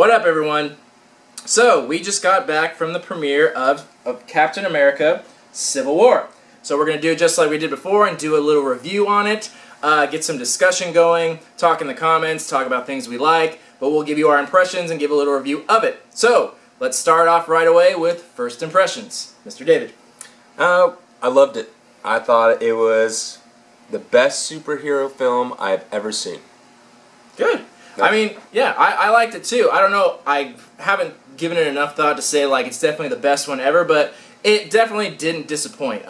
What up, everyone? So, we just got back from the premiere of Captain America Civil War. So we're going to do it just like we did before and do a little review on it, get some discussion going, talk in the comments, talk about things we like, but we'll give you our impressions and give a little review of it. So, let's start off right away with first impressions. Mr. David. I loved it. I thought it was the best superhero film I've ever seen. Good. I mean, yeah, I liked it too. I don't know, I haven't given it enough thought to say like it's definitely the best one ever, but it definitely didn't disappoint.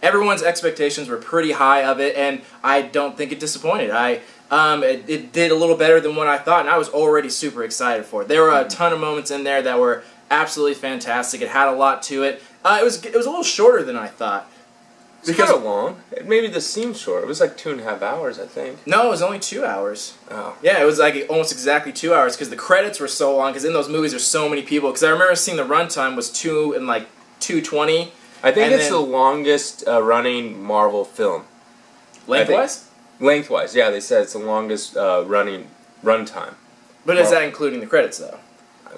Everyone's expectations were pretty high of it, and I don't think it disappointed. It did a little better than what I thought, and I was already super excited for it. There were a ton of moments in there that were absolutely fantastic. It had a lot to it. It was a little shorter than I thought. It's kind of long. Maybe this seems short. It was like 2.5 hours, I think. No, it was only 2 hours. Oh. Yeah, it was like almost exactly 2 hours because the credits were so long. Because in those movies, there's so many people. Because I remember seeing the runtime was 2:20. I think it's the longest running Marvel film. Lengthwise? Lengthwise, yeah. They said it's the longest running runtime. But is that including the credits though?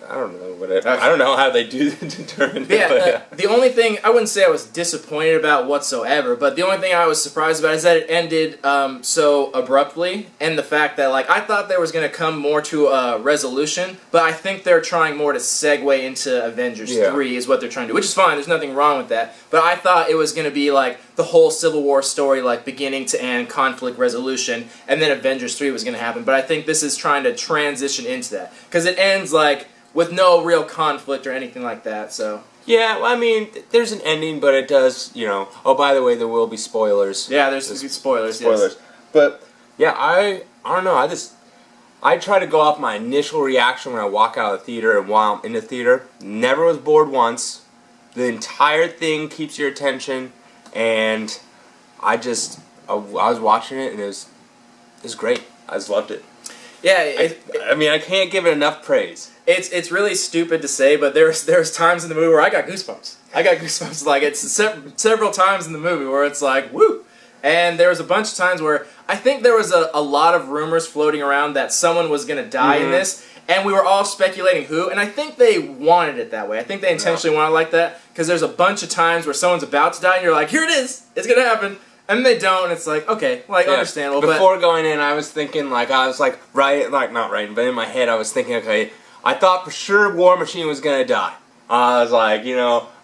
I don't know I don't know how they do determine it. Yeah, the only thing I wouldn't say I was disappointed about whatsoever, but the only thing I was surprised about is that it ended so abruptly, and the fact that like I thought there was going to come more to a resolution, but I think they're trying more to segue into Avengers 3 is what they're trying to do, which is fine. There's nothing wrong with that, but I thought it was going to be like the whole Civil War story, like beginning to end, conflict resolution, and then Avengers 3 was going to happen. But I think this is trying to transition into that because it ends like with no real conflict or anything like that, so. Yeah, well, I mean, there's an ending, but it does, you know. Oh, by the way, there will be spoilers. Yeah, there's spoilers. Yes. But yeah, I don't know. I try to go off my initial reaction when I walk out of the theater and while I'm in the theater. Never was bored once. The entire thing keeps your attention, and I was watching it and it was great. I just loved it. Yeah, I mean, I can't give it enough praise. It's really stupid to say, but there's times in the movie where I got goosebumps. Like it's several times in the movie where it's like, woo! And there was a bunch of times where I think there was a lot of rumors floating around that someone was going to die in this, and we were all speculating who, and I think they wanted it that way. I think they intentionally wanted it like that, because there's a bunch of times where someone's about to die, and you're like, here it is! It's going to happen! And they don't, and it's like, okay, understandable. Before going in, I was thinking, not writing, but in my head I was thinking, okay, I thought for sure War Machine was going to die. I was like,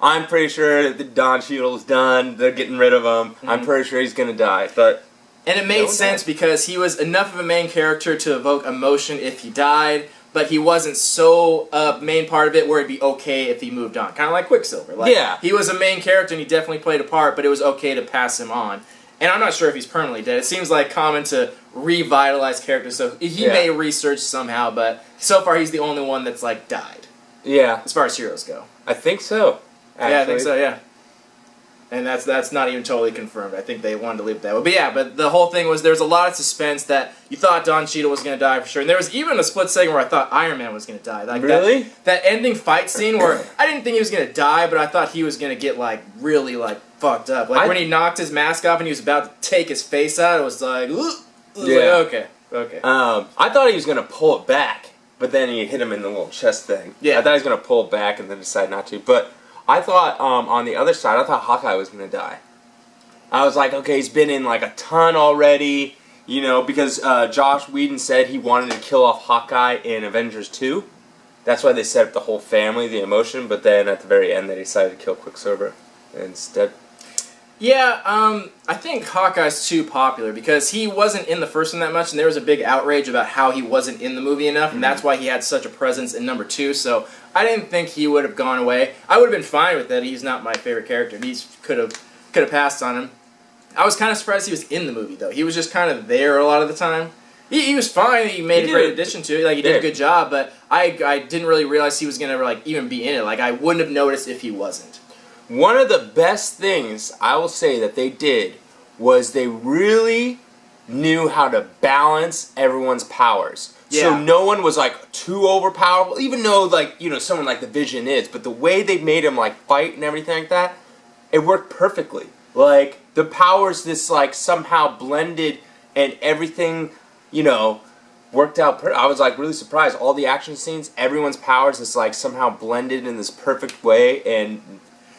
I'm pretty sure that Don Cheadle's done, they're getting rid of him, I'm pretty sure he's going to die, but... And it made sense because he was enough of a main character to evoke emotion if he died, but he wasn't so main part of it where it'd be okay if he moved on. Kind of like Quicksilver. He was a main character and he definitely played a part, but it was okay to pass him on. And I'm not sure if he's permanently dead. It seems like common to revitalize characters, so he may research somehow, but so far he's the only one that's like died. Yeah. As far as heroes go. I think so. Actually. Yeah, I think so, yeah. And that's not even totally confirmed. I think they wanted to leave it that way. But yeah, but the whole thing was there was a lot of suspense that you thought Don Cheadle was going to die for sure. And there was even a split second where I thought Iron Man was going to die. Like really? That ending fight scene where I didn't think he was going to die, but I thought he was going to get like really like fucked up. Like when he knocked his mask off and he was about to take his face out, it was like, okay. I thought he was going to pull it back, but then he hit him in the little chest thing. Yeah. I thought he was going to pull it back and then decide not to. But I thought, on the other side, I thought Hawkeye was going to die. I was like, okay, he's been in like a ton already, because Josh Whedon said he wanted to kill off Hawkeye in Avengers 2. That's why they set up the whole family, the emotion, but then at the very end they decided to kill Quicksilver instead. Yeah, I think Hawkeye's too popular because he wasn't in the first one that much, and there was a big outrage about how he wasn't in the movie enough, and that's why he had such a presence in number 2, so I didn't think he would have gone away. I would have been fine with that. He's not my favorite character. He could have passed on him. I was kind of surprised he was in the movie, though. He was just kind of there a lot of the time. He was fine. He made a great addition to it. Like, he did a good job, but I didn't really realize he was going to even be in it. Like, I wouldn't have noticed if he wasn't. One of the best things I will say that they did was they really knew how to balance everyone's powers. Yeah. So no one was like too overpowerful, even though someone like the Vision is, but the way they made him like fight and everything like that, it worked perfectly. Like the powers somehow blended and everything, worked out. I was like really surprised. All the action scenes, everyone's powers is like somehow blended in this perfect way, and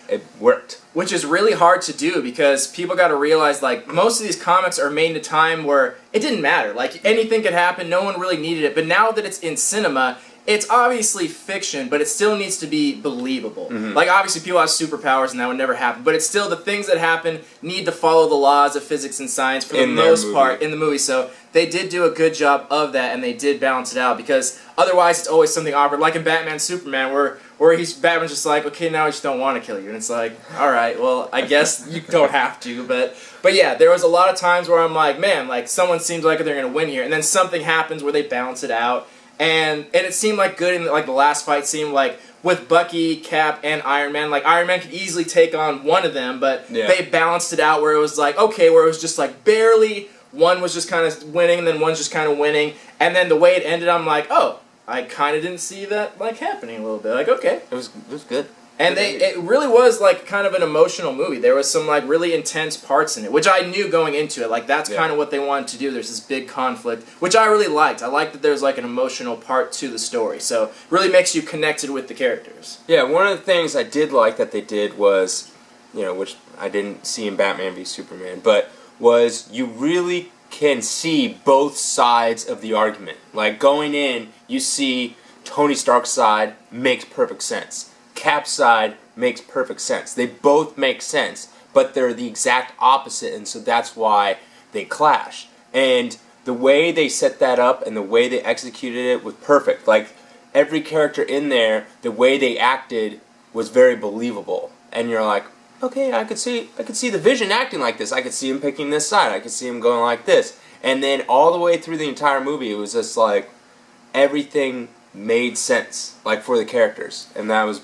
it worked. Which is really hard to do because people got to realize, like, most of these comics are made in a time where it didn't matter. Like, anything could happen, no one really needed it. But now that it's in cinema, it's obviously fiction, but it still needs to be believable. Like, obviously, people have superpowers, and that would never happen. But it's still, the things that happen need to follow the laws of physics and science for the most part in the movie. So they did do a good job of that, and they did balance it out, because otherwise it's always something awkward. Like in Batman Superman, where Batman's just like, okay, now I just don't want to kill you. And it's like, all right, well, I guess you don't have to. But yeah, there was a lot of times where I'm like, man, like, someone seems like they're going to win here. And then something happens where they balance it out. And it seemed like good in like the last fight scene, like with Bucky, Cap, and Iron Man. Like, Iron Man could easily take on one of them, but they balanced it out where it was like, okay, where it was just like barely, one was just kind of winning, and then one's just kind of winning. And then the way it ended, I'm like, oh, I kind of didn't see that like happening a little bit. Like, okay. It was good. And it really was like kind of an emotional movie. There was some like really intense parts in it, which I knew going into it. Like, that's kind of what they wanted to do. There's this big conflict, which I really liked. I liked that there's like an emotional part to the story. So it really makes you connected with the characters. Yeah, one of the things I did like that they did was, which I didn't see in Batman v Superman, but was you really can see both sides of the argument. Like, going in, you see Tony Stark's side makes perfect sense. Cap's side makes perfect sense. They both make sense, but they're the exact opposite, and so that's why they clash. And the way they set that up and the way they executed it was perfect. Like, every character in there, the way they acted was very believable. And you're like, okay, I could see the Vision acting like this. I could see him picking this side. I could see him going like this. And then all the way through the entire movie, it was just like everything made sense, like, for the characters, and that was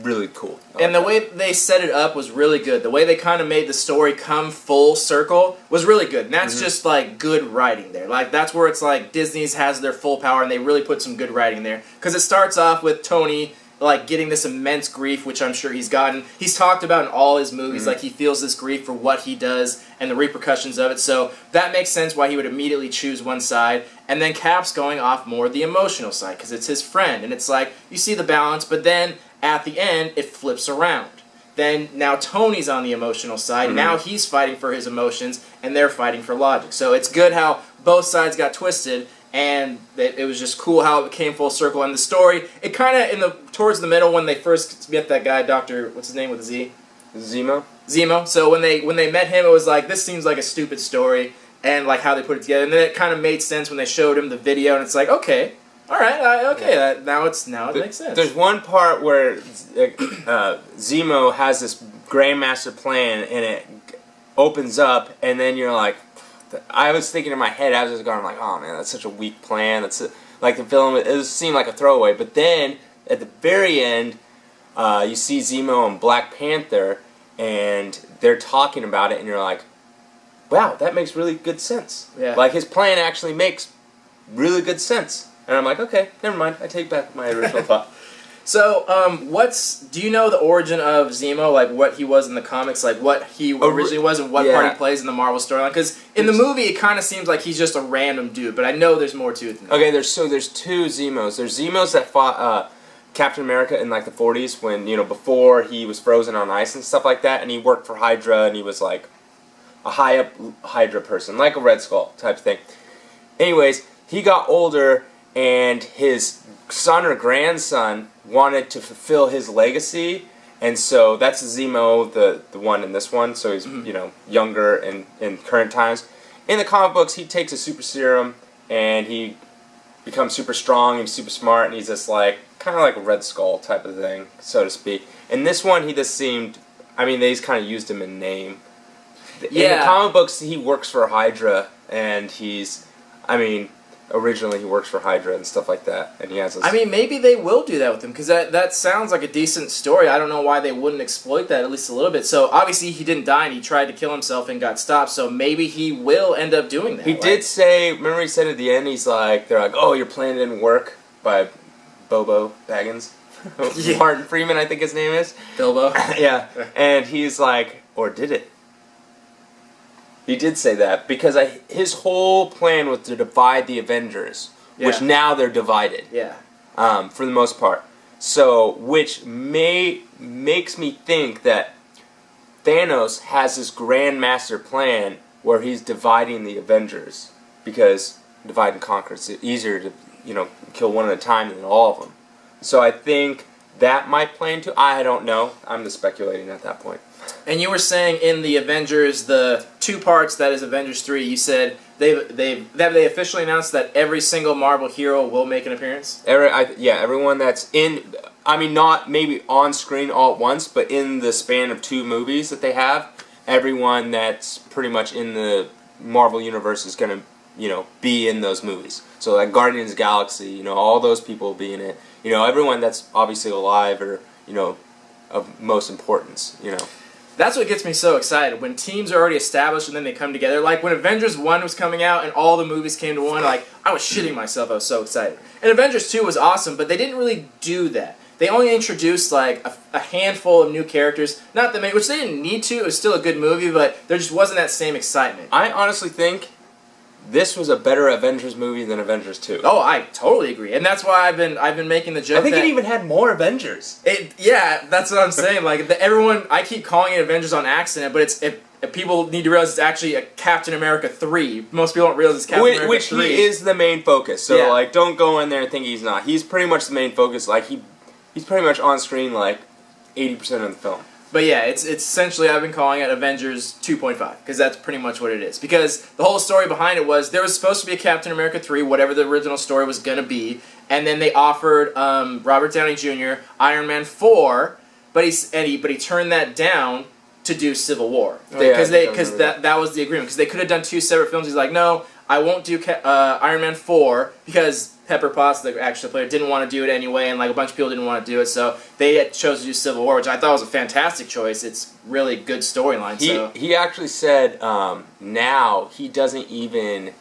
really cool. And the way they set it up was really good. The way they kind of made the story come full circle was really good. And that's just like good writing there. Like, that's where it's like Disney's has their full power, and they really put some good writing there. Because it starts off with Tony like getting this immense grief, which I'm sure he's gotten. He's talked about in all his movies, like, he feels this grief for what he does and the repercussions of it. So that makes sense why he would immediately choose one side. And then Cap's going off more the emotional side because it's his friend. And it's like, you see the balance, but then at the end, it flips around. Then now Tony's on the emotional side. Now he's fighting for his emotions, and they're fighting for logic. So it's good how both sides got twisted, and it was just cool how it came full circle. And the story, it kind of, towards the middle, when they first met that guy, Dr. what's his name with a Z? Zemo. So when they met him, it was like, this seems like a stupid story, and like how they put it together. And then it kind of made sense when they showed him the video, and it's like, okay. All right, okay. Now it makes sense. There's one part where Zemo has this Grandmaster plan, and it opens up, and then you're like, I was thinking in my head as I was going, I'm like, oh man, that's such a weak plan. Like, the film, it seemed like a throwaway. But then at the very end, you see Zemo and Black Panther, and they're talking about it, and you're like, wow, that makes really good sense. Yeah. Like, his plan actually makes really good sense. And I'm like, okay, never mind. I take back my original thought. So, do you know the origin of Zemo, like what he was in the comics, like what he originally was and what part he plays in the Marvel storyline? Because in the movie, it kind of seems like he's just a random dude, but I know there's more to it than that. Okay, there's two Zemos. There's Zemos that fought Captain America in like the 40s when, before he was frozen on ice and stuff like that, and he worked for Hydra, and he was like a high-up Hydra person, like a Red Skull type thing. Anyways, he got older, and his son or grandson wanted to fulfill his legacy, and so that's Zemo, the one in this one. So he's younger in current times. In the comic books, he takes a super serum and he becomes super strong and super smart, and he's just like kind of like a Red Skull type of thing, so to speak. In this one, he just seemed, they just kind of used him in name. Yeah. In the comic books, he works for Hydra, and he's, originally he works for Hydra and stuff like that, and he has this... maybe they will do that with him, because that sounds like a decent story. I don't know why they wouldn't exploit that at least a little bit. So, obviously, he didn't die, and he tried to kill himself and got stopped, so maybe he will end up doing that. He did say, remember he said at the end, they're like, oh, your plan didn't work, by Bobo Baggins. Martin Freeman, I think his name is. Bilbo. Yeah, and he's like, or did it? He did say that, because his whole plan was to divide the Avengers, which now they're divided. Yeah. For the most part. So, which makes me think that Thanos has this grand master plan where he's dividing the Avengers, because divide and conquer, it's easier to, kill one at a time than all of them. So I think that might play into, I don't know, I'm just speculating at that point. And you were saying in the Avengers, the 2 parts that is Avengers 3, you said they officially announced that every single Marvel hero will make an appearance? Everyone that's in, not maybe on screen all at once, but in the span of 2 movies that they have, everyone that's pretty much in the Marvel universe is going to, be in those movies. So like Guardians of the Galaxy, all those people will be in it. Everyone that's obviously alive or, of most importance, That's what gets me so excited, when teams are already established and then they come together. Like when Avengers 1 was coming out and all the movies came to one, like I was shitting myself, I was so excited. And Avengers 2 was awesome, but they didn't really do that. They only introduced like a handful of new characters, not that many, which they didn't need to. It was still a good movie, but there just wasn't that same excitement. I honestly think this was a better Avengers movie than Avengers 2. Oh, I totally agree, and that's why I've been making the joke. I think it even had more Avengers. Yeah, that's what I'm saying. Like everyone, I keep calling it Avengers on accident, but people need to realize it's actually a Captain America 3. Most people don't realize it's Captain America 3. Which he is the main focus. So like, don't go in there and think he's not. He's pretty much the main focus. Like he's pretty much on screen like 80% of the film. But yeah, it's essentially, I've been calling it Avengers 2.5, because that's pretty much what it is. Because the whole story behind it was, there was supposed to be a Captain America 3, whatever the original story was going to be, and then they offered Robert Downey Jr. Iron Man 4, but he turned that down to do Civil War. Because that was the agreement. Because they could have done 2 separate films. He's like, no, I won't do Iron Man 4, because Pepper Potts, the action player, didn't want to do it anyway, and like a bunch of people didn't want to do it, so they chose to do Civil War, which I thought was a fantastic choice. It's really good storyline. He actually said now he doesn't even,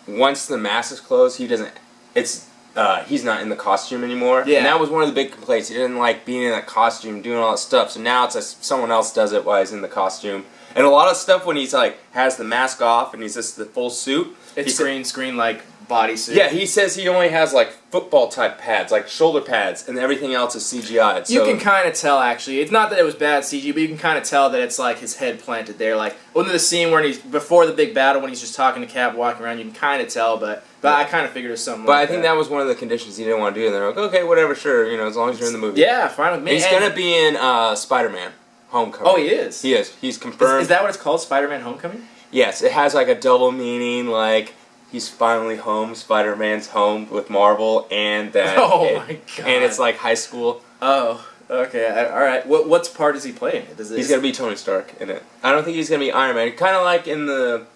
once the mask is closed, he's not in the costume anymore. Yeah. And that was one of the big complaints. He didn't like being in that costume, doing all that stuff. So now it's like someone else does it while he's in the costume. And a lot of stuff when he's like has the mask off and he's just the full suit. It's screen like bodysuit. Yeah, he says he only has like football type pads, like shoulder pads, and everything else is CGI. You can kind of tell, actually. It's not that it was bad CG, but you can kind of tell that it's like his head planted there. Like under the scene where before the big battle, when he's just talking to Cap, walking around, you can kind of tell. But I kind of figured it was something. But I think that was one of the conditions he didn't want to do. And they're like, okay, whatever, sure, as long as you're in the movie. Yeah, fine with me. He's gonna be in Spider-Man Homecoming. Oh, he is. He is. He's confirmed. Is that what it's called, Spider-Man Homecoming? Yes, it has like a double meaning, like he's finally home, Spider-Man's home with Marvel, and that. Oh my god! And it's like high school. Oh, okay, all right. What part is he playing? He's gonna be Tony Stark in it. I don't think he's gonna be Iron Man. Kind of like in the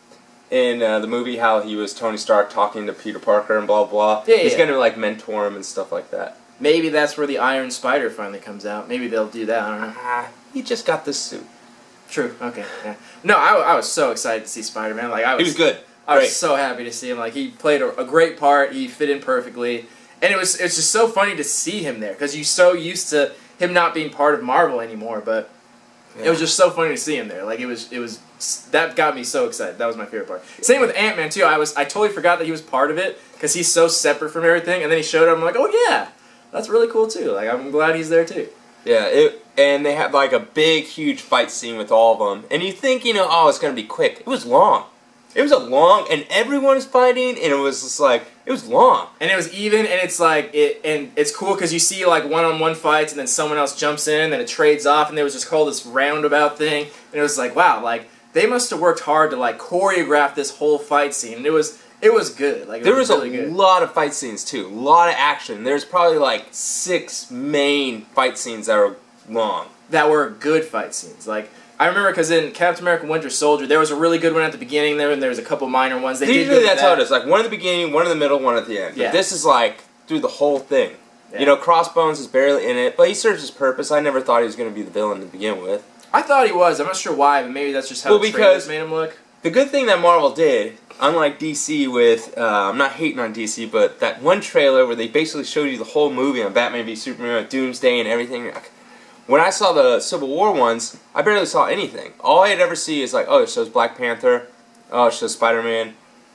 movie how he was Tony Stark talking to Peter Parker and blah blah. Yeah, he's gonna like mentor him and stuff like that. Maybe that's where the Iron Spider finally comes out. Maybe they'll do that. I don't know. He just got this suit. True. Okay. Yeah. No, I was so excited to see Spider-Man. Like he was good. I was so happy to see him. Like he played a great part. He fit in perfectly, and it's just so funny to see him there because you're so used to him not being part of Marvel anymore. But it was just so funny to see him there. Like it was that got me so excited. That was my favorite part. Same with Ant-Man too. I totally forgot that he was part of it because he's so separate from everything. And then he showed up. I'm like, oh yeah, that's really cool too. Like I'm glad he's there too. Yeah, and they had like a big, huge fight scene with all of them. And you think, oh, it's going to be quick. It was long. It was and everyone was fighting, and it was just like, it was long. And it was even, and it's like, and it's cool because you see like one-on-one fights, and then someone else jumps in, and then it trades off, and there was just called this roundabout thing. And it was like, wow, like, they must have worked hard to like choreograph this whole fight scene. And it was good. Like there was really a lot of fight scenes too, a lot of action. There's probably like 6 main fight scenes that are long. That were good fight scenes. Like I remember because in Captain America: Winter Soldier, there was a really good one at the beginning there, and there was a couple minor ones. Usually that's how it is. Like one at the beginning, one in the middle, one at the end. Yeah. But this is like through the whole thing. Yeah. Crossbones is barely in it, but he serves his purpose. I never thought he was going to be the villain to begin with. I thought he was. I'm not sure why, but maybe that's just how the trailers made him look. The good thing that Marvel did, unlike DC with, I'm not hating on DC, but that one trailer where they basically showed you the whole movie on Batman v Superman with Doomsday and everything. When I saw the Civil War ones, I barely saw anything. All I'd ever see is like, oh, it shows Black Panther, oh, it shows Spider-Man,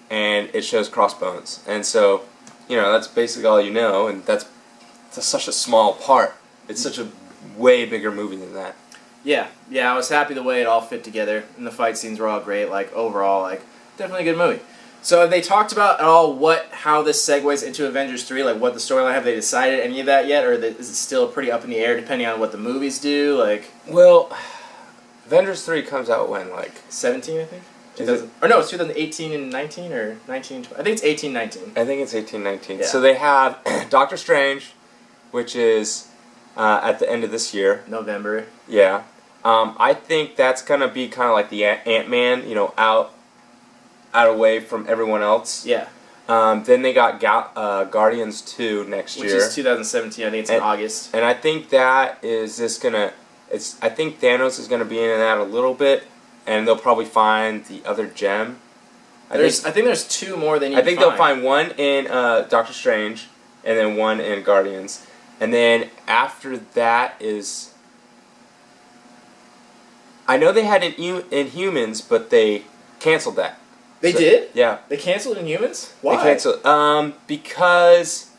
and it shows Crossbones. And so that's basically all you know, and that's such a small part. It's such a way bigger movie than that. Yeah, I was happy the way it all fit together, and the fight scenes were all great. Like overall, like definitely a good movie. So have they talked about at all how this segues into Avengers 3? Like what the storyline? Have they decided any of that yet, or is it still pretty up in the air depending on what the movies do? Like, well, Avengers 3 comes out when, like 17, I think. Or no, it's 2018 and 19 or 19. I think it's 18-19. I think it's 18-19. Yeah. So they have Doctor Strange, which is at the end of this year. November. Yeah. I think that's gonna be kind of like the Ant-Man, out away from everyone else. Yeah. Then they got Guardians 2 next year. Which is 2017. I think it's in August. And I think that is just gonna. I think Thanos is gonna be in that a little bit, and they'll probably find the other gem. I think there's 2 more than you. I think they'll find one in Doctor Strange, and then one in Guardians, and then after that is. I know they had Inhumans, but they canceled that. They did? Yeah. They canceled Inhumans? Why? They canceled because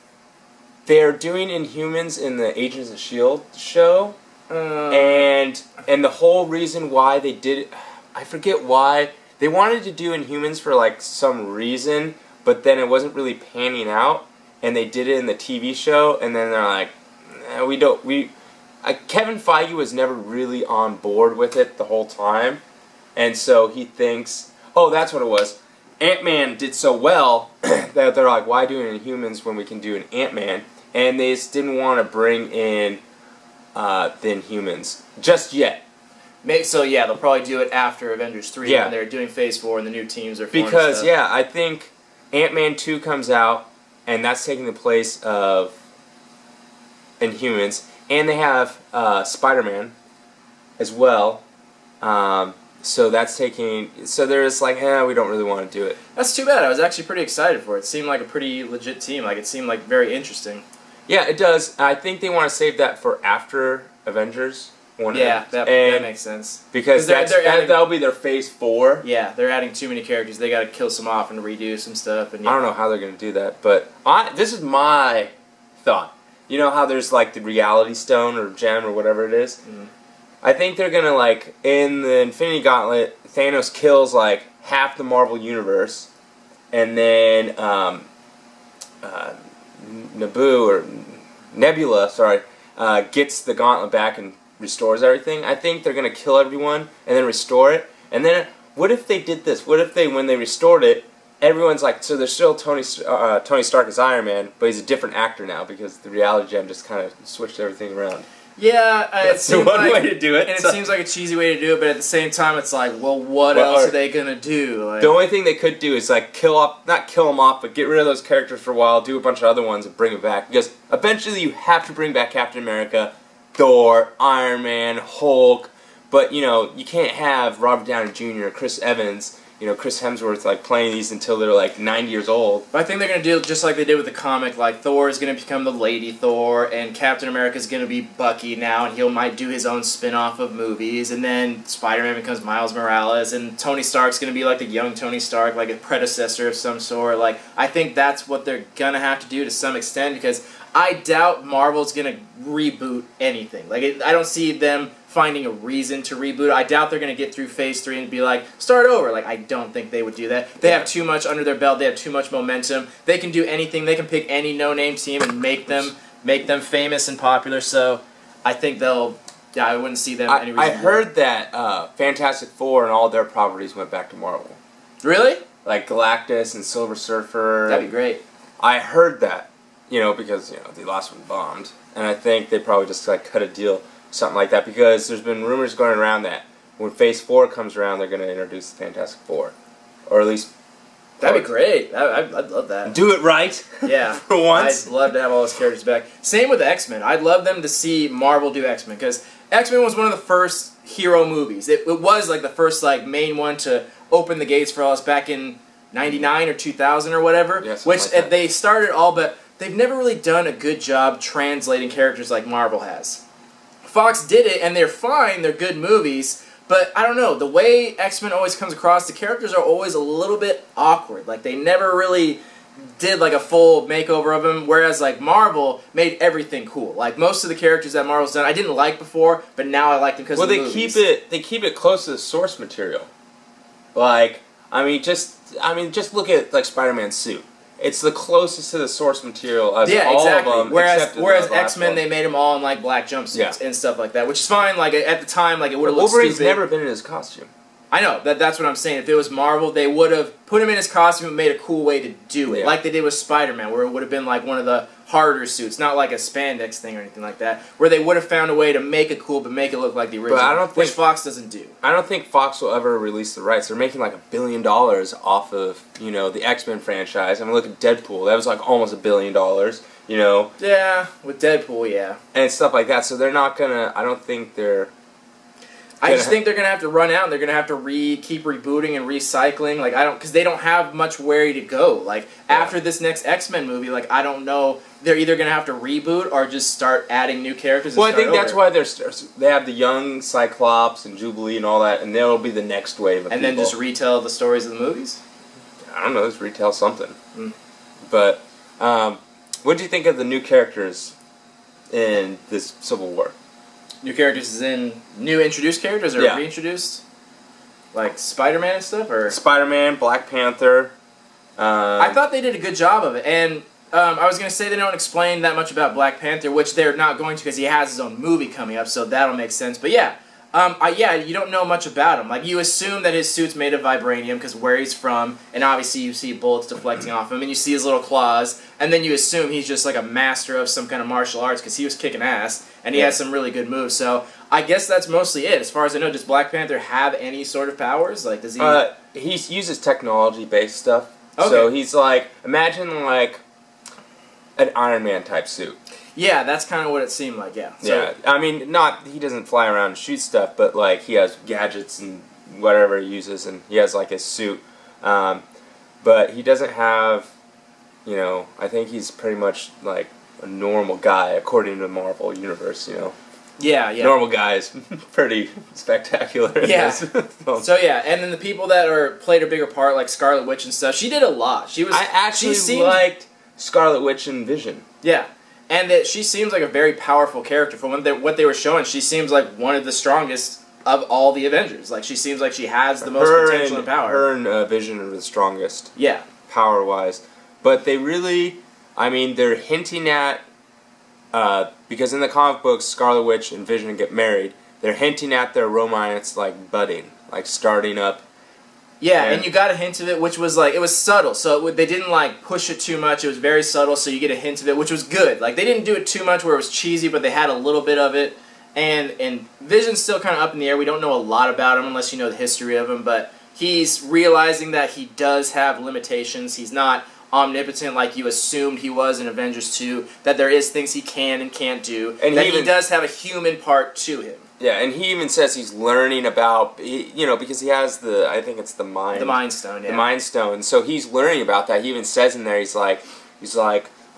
they're doing Inhumans in the Agents of S.H.I.E.L.D. show, and the whole reason why they did it, I forget why. They wanted to do Inhumans for like some reason, but then it wasn't really panning out, and they did it in the TV show, and then they're like, Kevin Feige was never really on board with it the whole time, and so he thinks, that's what it was. Ant-Man did so well that they're like, why do an Inhumans when we can do an Ant-Man? And they just didn't want to bring in the Inhumans just yet. So yeah, they'll probably do it after Avengers 3 when they're doing Phase 4 and the new teams are forming. Because I think Ant-Man 2 comes out, and that's taking the place of Inhumans. And they have Spider-Man as well. So that's taking... So they're just like, we don't really want to do it. That's too bad. I was actually pretty excited for it. It seemed like a pretty legit team. Like, it seemed like very interesting. Yeah, it does. I think they want to save that for after Avengers. That makes sense. Because that'll be their Phase 4. Yeah, they're adding too many characters. They got to kill some off and redo some stuff. And I don't know how they're going to do that. But this is my thought. You know how there's like the Reality Stone or Gem or whatever it is? Mm-hmm. I think they're gonna in the Infinity Gauntlet, Thanos kills like half the Marvel Universe, and then Nebula gets the Gauntlet back and restores everything. I think they're gonna kill everyone and then restore it. And then what if they did this? What if when they restored it, everyone's like, so there's still Tony Stark as Iron Man, but he's a different actor now because the Reality Gem just kind of switched everything around. Yeah, that's the one way to do it. And it seems like a cheesy way to do it, but at the same time, it's like, what else are they gonna do? The only thing they could do is not kill them off, but get rid of those characters for a while, do a bunch of other ones, and bring it back. Because eventually, you have to bring back Captain America, Thor, Iron Man, Hulk. But you can't have Robert Downey Jr., Chris Evans. Chris Hemsworth playing these until they're 90 years old. But I think they're going to do just like they did with the comic. Thor is going to become the Lady Thor, and Captain America is going to be Bucky now, and he might do his own spin-off of movies, and then Spider-Man becomes Miles Morales, and Tony Stark's going to be the young Tony Stark, a predecessor of some sort. I think that's what they're going to have to do to some extent, because I doubt Marvel's going to reboot anything. I don't see them finding a reason to reboot. I doubt they're going to get through Phase 3 and be start over. I don't think they would do that. They have too much under their belt. They have too much momentum. They can do anything. They can pick any no-name team and make them famous and popular. So I think I wouldn't see them any reason. I heard that Fantastic Four and all their properties went back to Marvel. Really? Galactus and Silver Surfer. That'd be great. I heard that, because, the last one bombed. And I think they probably just, cut a deal. Something like that, because there's been rumors going around that when Phase 4 comes around, they're going to introduce the Fantastic Four. Or at least... That'd be great. I'd love that. Do it right. Yeah. For once. I'd love to have all those characters back. Same with X-Men. I'd love them to see Marvel do X-Men, because X-Men was one of the first hero movies. It was the first main one to open the gates for us back in 99 or 2000 or whatever. Yeah, which they started all, but they've never really done a good job translating characters like Marvel has. Fox did it, and they're fine, they're good movies, but I don't know, the way X-Men always comes across, the characters are always a little bit awkward. They never really did like a full makeover of him, whereas like Marvel made everything cool. Like most of the characters that Marvel's done, I didn't like before, but now I like them because of the movies. They keep it close to the source material. Like, just look at like Spider-Man's suit. It's the closest to the source material as all exactly. of them. Whereas X-Men, they made them all in like black jumpsuits and stuff like that, which is fine. Like at the time, like it would have looked stupid. Wolverine's never been in his costume. I know, that's what I'm saying. If it was Marvel, they would have put him in his costume and made a cool way to do it. Yeah. Like they did with Spider-Man, where it would have been like one of the harder suits, not like a spandex thing or anything like that, where they would have found a way to make it cool but make it look like the original, but I don't think, which Fox doesn't do. I don't think Fox will ever release the rights. They're making like $1 billion off of, the X-Men franchise. I mean, look at Deadpool. That was like almost $1 billion, Yeah, with Deadpool, yeah. And stuff like that. So they're not gonna, I don't think they're... I just think they're gonna have to run out and they're gonna have to keep rebooting and recycling. Like because they don't have much where to go. Like after this next X-Men movie, like I don't know, they're either gonna have to reboot or just start adding new characters. Well, I think that's why they have the young Cyclops and Jubilee and all that, and they'll be the next wave of people. Then just retell the stories of the movies. I don't know, just retell something. But what do you think of the new characters in this Civil War? New characters is in new introduced characters or reintroduced? Like Spider-Man and stuff? Or Spider-Man, Black Panther. I thought they did a good job of it. And I was going to say they don't explain that much about Black Panther, which they're not going to because he has his own movie coming up, so that'll make sense. But yeah, you don't know much about him. Like, you assume that his suit's made of vibranium because where he's from, and obviously you see bullets deflecting off him, and you see his little claws, and then you assume he's just like a master of some kind of martial arts because he was kicking ass, and he has some really good moves. So I guess that's mostly it. As far as I know, does Black Panther have any sort of powers? Like, does he... he uses technology-based stuff. Okay. So he's like, imagine like an Iron Man type suit. Yeah, that's kind of what it seemed like, yeah. So, yeah, I mean, he doesn't fly around and shoot stuff, but, like, he has gadgets and whatever he uses, and he has, like, his suit. But he doesn't have, I think he's pretty much, like, a normal guy, according to the Marvel Universe, Yeah. Normal guys, pretty spectacular in this film. So, yeah, and then the people that played a bigger part, like Scarlet Witch and stuff, she did a lot. I actually liked Scarlet Witch and Vision. Yeah. And that she seems like a very powerful character. From what they were showing, she seems like one of the strongest of all the Avengers. Like, she seems like she has the most potential and power. Her and Vision are the strongest. Yeah. Power-wise. But they really, they're hinting at, because in the comic books, Scarlet Witch and Vision get married, they're hinting at their romance, like, budding. Like, starting up. Yeah, and you got a hint of it, which was like, it was subtle, so they didn't like push it too much, it was very subtle, so you get a hint of it, which was good. Like, they didn't do it too much where it was cheesy, but they had a little bit of it, and Vision's still kind of up in the air. We don't know a lot about him unless you know the history of him, but he's realizing that he does have limitations. He's not omnipotent like you assumed he was in Avengers 2, that there is things he can and can't do, and that he does have a human part to him. Yeah, and he even says he's learning about, because he has I think it's the Mind. The Mind Stone, yeah. The Mind Stone. So he's learning about that. He even says in there, he's like,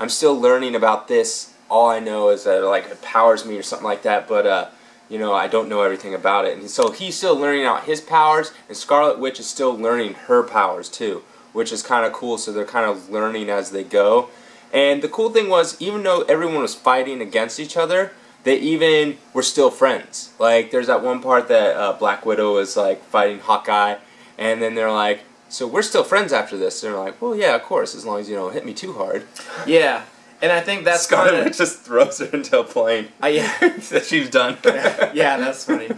I'm still learning about this. All I know is that, like, it powers me or something like that, but, I don't know everything about it. And so he's still learning out his powers, and Scarlet Witch is still learning her powers, too, which is kind of cool. So they're kind of learning as they go. And the cool thing was, even though everyone was fighting against each other, they even were still friends. Like, there's that one part that Black Widow is, like, fighting Hawkeye, and then they're like, so we're still friends after this. And they're like, well, yeah, of course, as long as you don't hit me too hard. Yeah, and I think that's Scarlet Witch just throws her into a plane. Yeah. That she's done. Yeah, that's funny.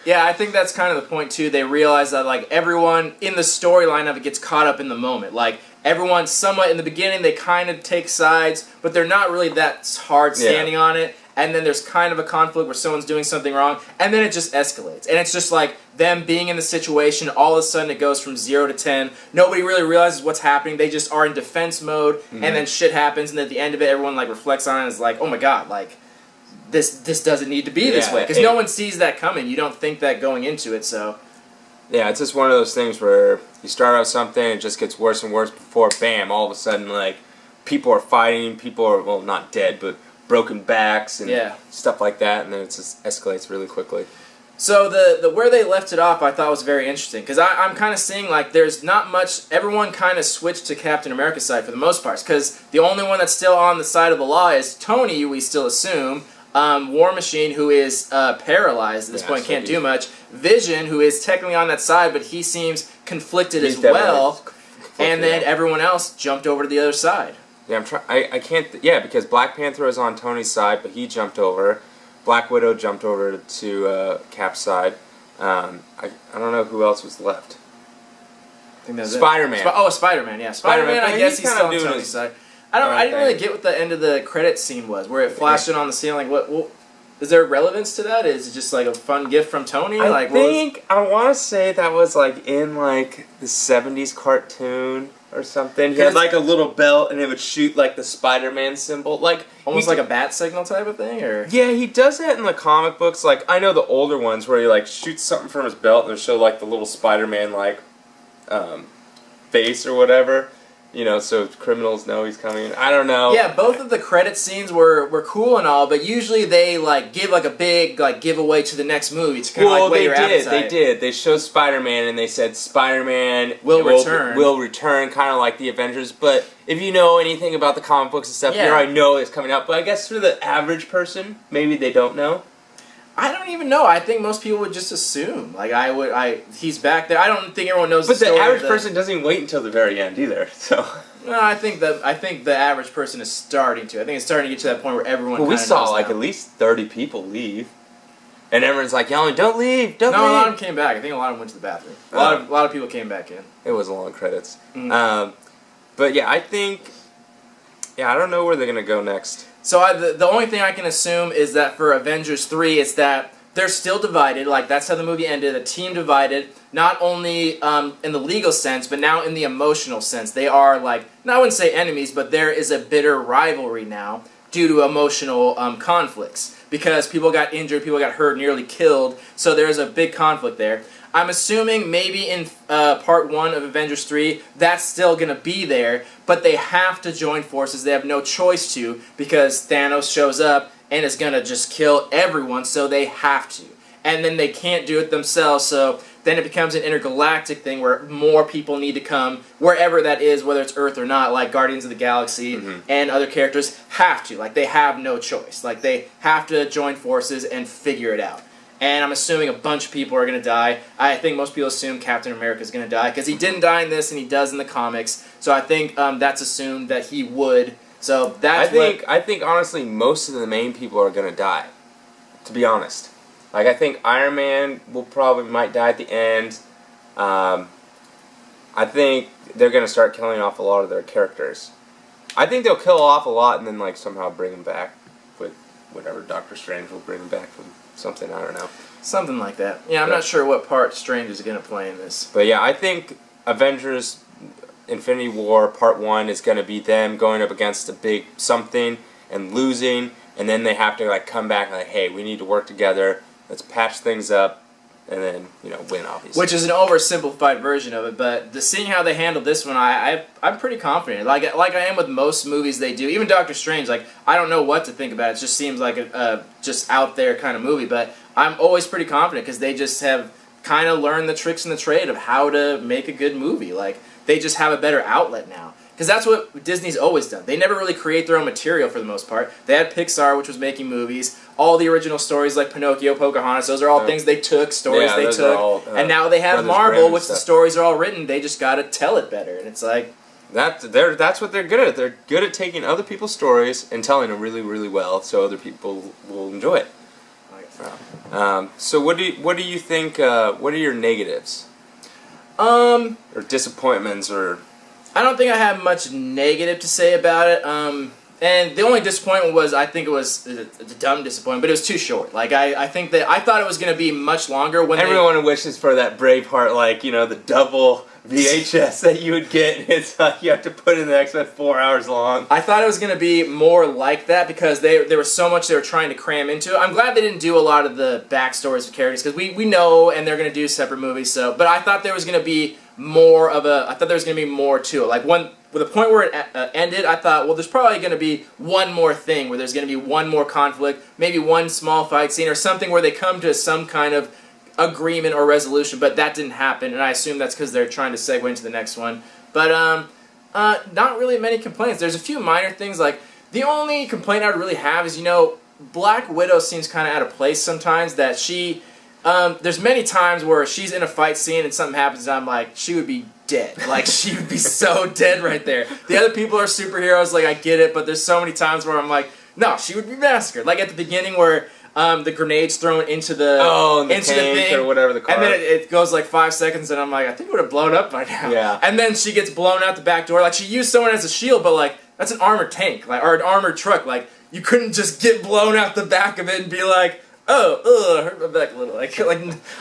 Yeah, I think that's kind of the point, too. They realize that, like, everyone in the storyline of it gets caught up in the moment. Like, everyone somewhat in the beginning, they kind of take sides, but they're not really that hard standing on it. And then there's kind of a conflict where someone's doing something wrong, and then it just escalates. And it's just like them being in the situation, all of a sudden it goes from 0 to 10. Nobody really realizes what's happening. They just are in defense mode, and then shit happens, and at the end of it, everyone like reflects on it and is like, oh my god, like, this doesn't need to be this way. Because no one sees that coming. You don't think that going into it, so... Yeah, it's just one of those things where you start out something, it just gets worse and worse before, bam, all of a sudden, like, people are fighting, people are, well, not dead, but... broken backs and stuff like that, and then it just escalates really quickly. So the where they left it off, I thought was very interesting because I'm kind of seeing like there's not much. Everyone kind of switched to Captain America's side for the most part because the only one that's still on the side of the law is Tony. We still assume War Machine, who is paralyzed at this point, can't do much. Vision, who is technically on that side, but he seems conflicted as well. And then everyone else jumped over to the other side. Yeah, I'm trying. I can't. Yeah, because Black Panther is on Tony's side, but he jumped over. Black Widow jumped over to Cap's side. I don't know who else was left. I think that's Spider-Man. Spider-Man. Yeah, Spider-Man. I guess he's still on Tony's side. I didn't really get what the end of the credits scene was, where it flashed in on the ceiling. What is there relevance to that? Is it just like a fun gift from Tony? I want to say that was like in like the '70s cartoon or something. He had like a little belt, and it would shoot like the Spider-Man symbol, like almost like a bat signal type of thing. Or yeah, he does that in the comic books. Like I know the older ones where he like shoots something from his belt, and they show like the little Spider-Man like face or whatever. You know, so criminals know he's coming. I don't know. Yeah, both of the credit scenes were cool and all, but usually they like give like a big like giveaway to the next movie. It's kind of like whet your appetite. They did. They showed Spider-Man and they said Spider-Man will return. Will return, kind of like the Avengers. But if you know anything about the comic books and stuff, you already know it's coming out. But I guess for the average person, maybe they don't know. I don't even know. I think most people would just assume. Like he's back there. I don't think everyone knows. But the story average person doesn't even wait until the very end either. So. No, I think the average person is starting to. I think it's starting to get to that point where everyone. Well, we saw like at least 30 people leave, and everyone's like yelling, "Don't leave! Don't leave!" No, a lot of them came back. I think a lot of them went to the bathroom. A lot of people came back in. It was long credits. But yeah, I think. Yeah, I don't know where they're gonna go next. So the only thing I can assume is that for Avengers 3, it's that they're still divided. Like, that's how the movie ended. A team divided, not only in the legal sense, but now in the emotional sense. They are, like, I wouldn't say enemies, but there is a bitter rivalry now due to emotional conflicts. Because people got injured, people got hurt, nearly killed, so there's a big conflict there. I'm assuming maybe in Part 1 of Avengers 3, that's still going to be there, but they have to join forces. They have no choice to, because Thanos shows up and is going to just kill everyone, so they have to. And then they can't do it themselves, so then it becomes an intergalactic thing where more people need to come, wherever that is, whether it's Earth or not, like Guardians of the Galaxy and other characters have to. Like, they have no choice. Like, they have to join forces and figure it out. And I'm assuming a bunch of people are going to die. I think most people assume Captain America is going to die, because he didn't die in this, and he does in the comics. So I think that's assumed that he would. So that's I think honestly most of the main people are going to die, to be honest. Like, I think Iron Man might die at the end. I think they're going to start killing off a lot of their characters. I think they'll kill off a lot and then like somehow bring them back with whatever. Doctor Strange will bring them back from something, I don't know. Something like that. Yeah, I'm not sure what part Strange is going to play in this. But yeah, I think Avengers Infinity War Part 1 is going to be them going up against a big something and losing, and then they have to like come back and like, hey, we need to work together. Let's patch things up, and then, you know, win, obviously. Which is an oversimplified version of it, but seeing how they handled this one, I'm pretty confident. Like I am with most movies they do, even Doctor Strange. Like, I don't know what to think about it. It just seems like a just out there kind of movie, but I'm always pretty confident because they just have kind of learned the tricks in the trade of how to make a good movie. Like, they just have a better outlet now. Because that's what Disney's always done. They never really create their own material for the most part. They had Pixar, which was making movies. All the original stories like Pinocchio, Pocahontas, those are all things they took, stories they took. All, and now they have Marvel, which the stories are all written. They just got to tell it better. And it's like... That's what they're good at. They're good at taking other people's stories and telling them really, really well so other people will enjoy it. So what do you think, what are your negatives? Or disappointments, or... I don't think I have much negative to say about it. And the only disappointment was, I think it was a dumb disappointment, but it was too short. Like, I think that I thought it was going to be much longer. When everyone wishes for that Braveheart, like, you know, the double VHS that you would get. It's like you have to put in the X-Men 4 hours long. I thought it was going to be more like that because there was so much they were trying to cram into it. I'm glad they didn't do a lot of the backstories of characters because we know, and they're going to do separate movies. So, but I thought there was going to be more of a. I thought there was going to be more to it. Like with the point where it ended, I thought, well, there's probably going to be one more thing where there's going to be one more conflict, maybe one small fight scene or something where they come to some kind of agreement or resolution, but that didn't happen, and I assume that's because they're trying to segue into the next one. But not really many complaints. There's a few minor things, like the only complaint I would really have is, Black Widow seems kind of out of place sometimes, that she, there's many times where she's in a fight scene and something happens and I'm like, she would be dead. Like, she would be so dead right there. The other people are superheroes, like, I get it, but there's so many times where I'm like, no, she would be massacred. Like, at the beginning where the grenade's thrown into the tank thing, or whatever the car. and then it goes like 5 seconds, and I'm like, I think it would have blown up by now. Yeah. And then she gets blown out the back door. Like, she used someone as a shield, but like, that's an armored tank, like, or an armored truck. Like, you couldn't just get blown out the back of it and be like, oh, hurt my back a little. Like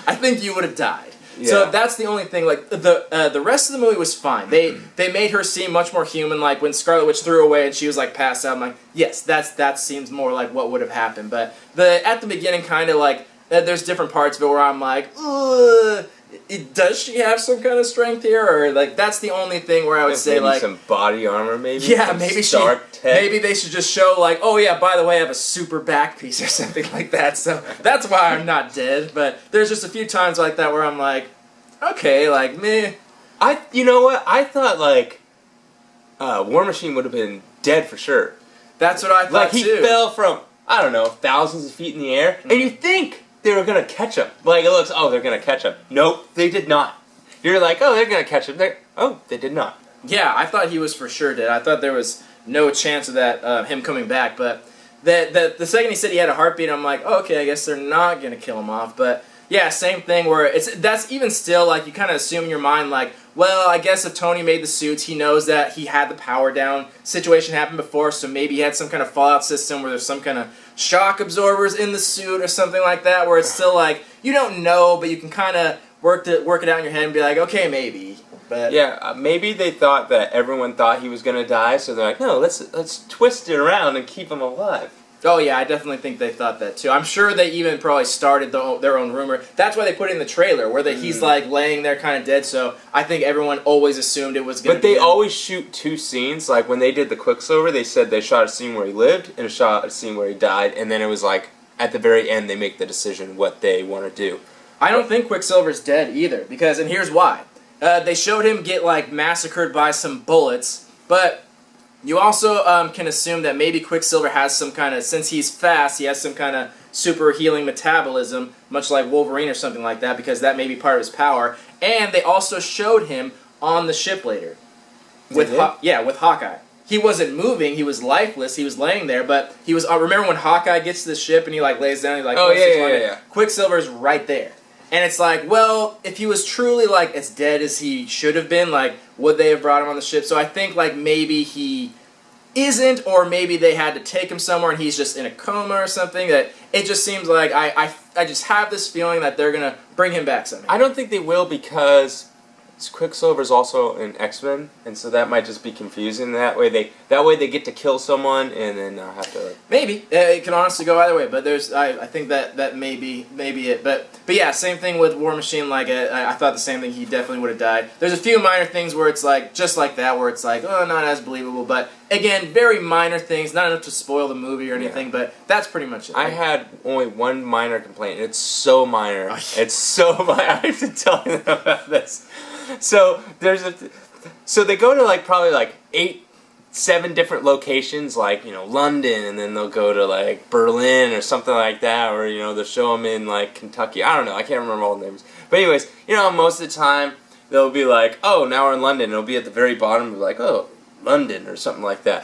I think you would have died. Yeah. So that's the only thing. Like, the rest of the movie was fine. They made her seem much more human. Like, when Scarlet Witch threw her away and she was like passed out, I'm like, yes, that seems more like what would have happened. But at the beginning, kind of like, there's different parts of it where I'm like, ugh, does she have some kind of strength here? Or like, that's the only thing where I would say, maybe like, some body armor, maybe. Yeah, maybe maybe they should just show like, oh yeah, by the way, I have a super back piece or something like that. So that's why I'm not dead. But there's just a few times like that where I'm like, okay, like, meh. You know what? I thought like War Machine would have been dead for sure. That's what I thought like, too. He fell from, I don't know, thousands of feet in the air, and you think they were gonna catch him. Like, it looks, oh, they're gonna catch him. Nope, they did not. You're like, oh, they're gonna catch him. They did not. Yeah, I thought he was for sure dead. I thought there was no chance of that him coming back. But the second he said he had a heartbeat, I'm like, oh, okay, I guess they're not gonna kill him off. But yeah, same thing where that's even still like, you kind of assume in your mind like, well, I guess if Tony made the suits, he knows that he had the power down situation happen before, so maybe he had some kind of fallout system where there's some kind of shock absorbers in the suit or something like that, where it's still like, you don't know, but you can kind of work it out in your head and be like, okay, maybe. But yeah, maybe they thought that everyone thought he was gonna die, so they're like, no, let's twist it around and keep him alive. Oh yeah, I definitely think they thought that too. I'm sure they even probably started their own rumor. That's why they put it in the trailer, where he's like laying there kind of dead, so I think everyone always assumed it was going to be But they always shoot two scenes. Like, when they did the Quicksilver, they said they shot a scene where he lived and shot a scene where he died, and then it was like, at the very end, they make the decision what they want to do. I don't think Quicksilver's dead either, because, and here's why. They showed him get like massacred by some bullets, but you also can assume that maybe Quicksilver has some kind of, since he's fast, he has some kind of super healing metabolism, much like Wolverine or something like that, because that may be part of his power. And they also showed him on the ship later. With Hawkeye. He wasn't moving, he was lifeless, he was laying there, but he was, remember when Hawkeye gets to the ship and he like lays down, he's like, oh yeah. Quicksilver's right there. And it's like, well, if he was truly like as dead as he should have been, like, would they have brought him on the ship? So I think like maybe he isn't, or maybe they had to take him somewhere and he's just in a coma or something. That it just seems like I just have this feeling that they're gonna bring him back somehow. I don't think they will, because Quicksilver's also an X-Men, and so that might just be confusing. That way they get to kill someone and then have to. Maybe it can honestly go either way, but I think that may be it. But yeah, same thing with War Machine. Like I thought the same thing. He definitely would have died. There's a few minor things where it's like just like that, where it's like, oh, not as believable. But again, very minor things, not enough to spoil the movie or anything. Yeah. But that's pretty much it. I had only one minor complaint. It's so minor. Oh, yeah. It's so minor. I have to tell you about this. So so they go to like probably like 7 different locations, like, London, and then they'll go to like Berlin or something like that, or they'll show them in like Kentucky. I don't know, I can't remember all the names. But anyways, most of the time they'll be like, oh, now we're in London. It'll be at the very bottom, be like, oh, London or something like that.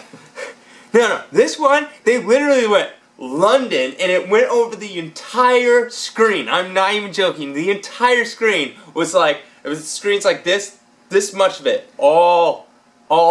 No, this one they literally went London, and it went over the entire screen. I'm not even joking. The entire screen was like. It was screens like this much of it, all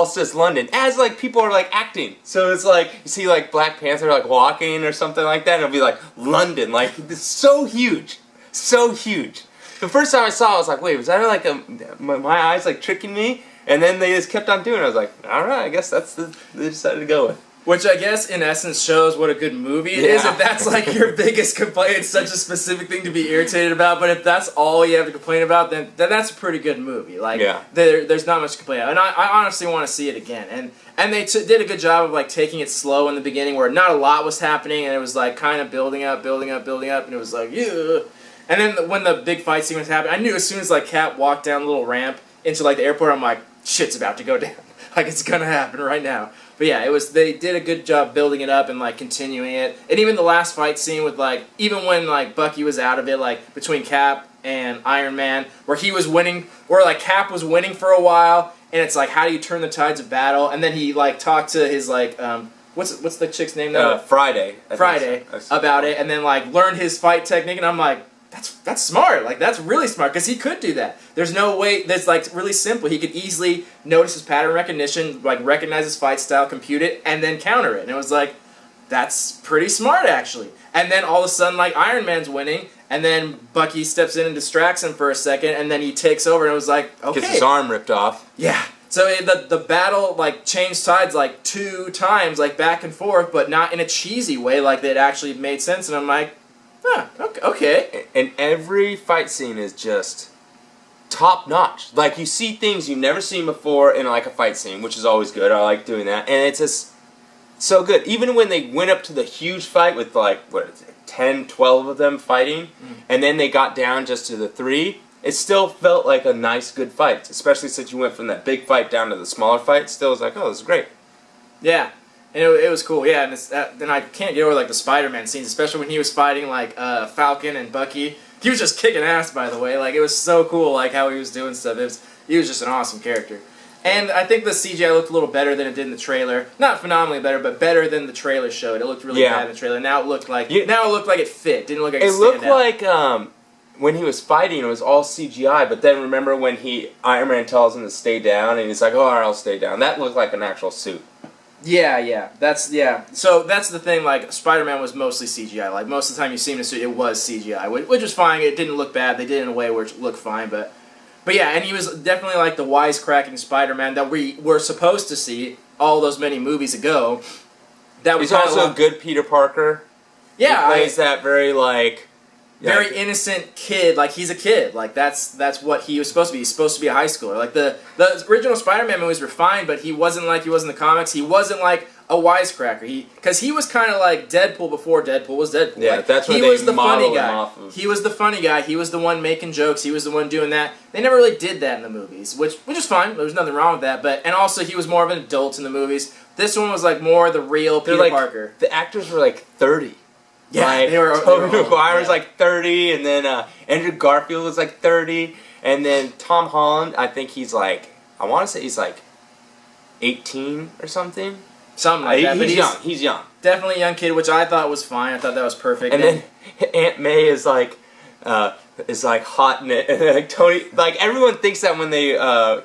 says London, as like people are like acting. So it's like, you see like Black Panther like walking or something like that, and it'll be like London, like it's so huge. The first time I saw it, I was like, wait, was that like my eyes like tricking me? And then they just kept on doing it. I was like, alright, I guess that's they decided to go with. Which I guess, in essence, shows what a good movie it is. If that's, like, your biggest complaint, it's such a specific thing to be irritated about. But if that's all you have to complain about, then that's a pretty good movie. Like, there's not much to complain about. And I honestly want to see it again. And they did a good job of, like, taking it slow in the beginning, where not a lot was happening, and it was, like, kind of building up, and it was like, yeah. And then when the big fight scene was happening, I knew as soon as like Cap walked down the little ramp into like the airport, I'm like, shit's about to go down. Like it's gonna happen right now. But yeah, they did a good job building it up and like continuing it. And even the last fight scene with like, even when like Bucky was out of it, like between Cap and Iron Man, where he was winning, where like Cap was winning for a while, and it's like, how do you turn the tides of battle? And then he like talked to his like, what's the chick's name now? Friday. Friday about it, and then like learned his fight technique, and I'm like, that's smart. Like that's really smart because he could do that. There's no way. That's like really simple. He could easily notice his pattern recognition, like recognize his fight style, compute it, and then counter it. And it was like, that's pretty smart actually. And then all of a sudden, like Iron Man's winning, and then Bucky steps in and distracts him for a second, and then he takes over, and it was like, okay, gets his arm ripped off. Yeah. So the battle like changed sides like 2 times, like back and forth, but not in a cheesy way. Like it actually made sense, and I'm like, okay. And every fight scene is just top notch. Like you see things you've never seen before in like a fight scene, which is always good. I like doing that, and it's just so good. Even when they went up to the huge fight with like 10, 12 of them fighting, and then they got down just to the 3. It still felt like a nice, good fight, especially since you went from that big fight down to the smaller fight. Still was like, oh, this is great. Yeah. And it was cool, yeah, and then I can't get over like the Spider-Man scenes, especially when he was fighting like Falcon and Bucky. He was just kicking ass, by the way. Like it was so cool, like how he was doing stuff. He was just an awesome character. And I think the CGI looked a little better than it did in the trailer. Not phenomenally better, but better than the trailer showed. It looked really bad in the trailer. Now it looked like it fit. Didn't look like it looked like when he was fighting, it was all CGI. But then remember when Iron Man tells him to stay down, and he's like, "Oh, all right, I'll stay down." That looked like an actual suit. Yeah. So that's the thing, like, Spider-Man was mostly CGI. Like, most of the time you see him in a suit, it was CGI, which was fine. It didn't look bad. They did it in a way where it looked fine, but yeah, and he was definitely, like, the wisecracking Spider-Man that we were supposed to see all those many movies ago. That was He's also a good Peter Parker. Yeah. He plays that very, like... Very innocent kid, like he's a kid, like that's what he was supposed to be. He's supposed to be a high schooler. Like the original Spider-Man movies were fine, but he wasn't like he was in the comics. He wasn't like a wisecracker. Because he was kind of like Deadpool before Deadpool was Deadpool. Yeah, like, that's what he they was the funny modeled him guy. off of. He was the funny guy. He was the one making jokes. He was the one doing that. They never really did that in the movies, which is fine. There's nothing wrong with that. And also he was more of an adult in the movies. This one was like more the real Peter Parker. The actors were like 30. Yeah, like, Tobey Maguire was like 30, and then Andrew Garfield was like 30, and then Tom Holland, I think he's like, I want to say he's like 18 or something. Something like that. He's young. He's young. Definitely a young kid, which I thought was fine. I thought that was perfect. And then Aunt May is like hot in it, and like Tony, like everyone thinks that when they